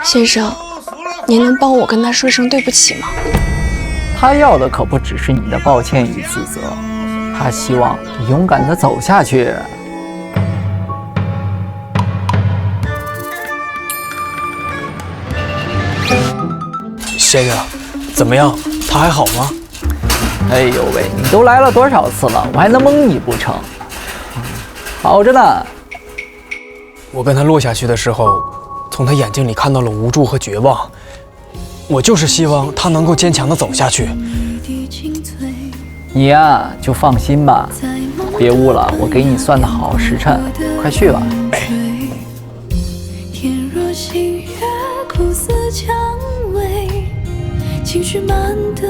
先生，您能帮我跟他说声对不起吗？他要的可不只是你的抱歉与自责，他希望你勇敢地走下去。先生，怎么样？他还好吗？哎呦喂，你都来了多少次了，我还能蒙你不成？好着呢。我跟他落下去的时候，从他眼睛里看到了无助和绝望。我就是希望他能够坚强地走下去。你呀，就放心吧，别误了我给你算的好时辰，快去吧。哎。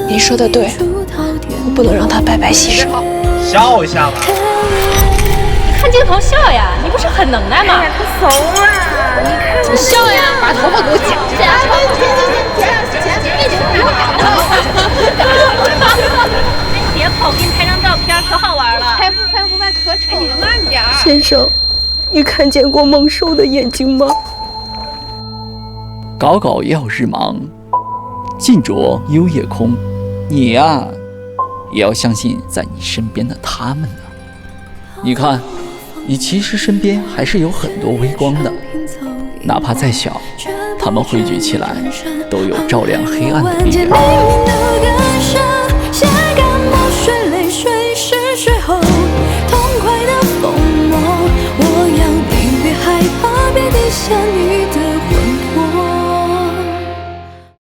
你说的对，我不能让他白白牺牲。笑一下吧。你看镜头笑呀，你不是很能耐吗？哎呀，可怂了！你笑呀，把头发给我剪下来。别跑，给你拍张照片，可好玩了。拍不拍可丑了。你慢点。先生，你看见过猛兽的眼睛吗？搞搞耀日芒，近着幽夜空。你呀，也要相信在你身边的他们呢。你看，你其实身边还是有很多微光的，哪怕再小，他们汇聚起来，都有照亮黑暗的力量。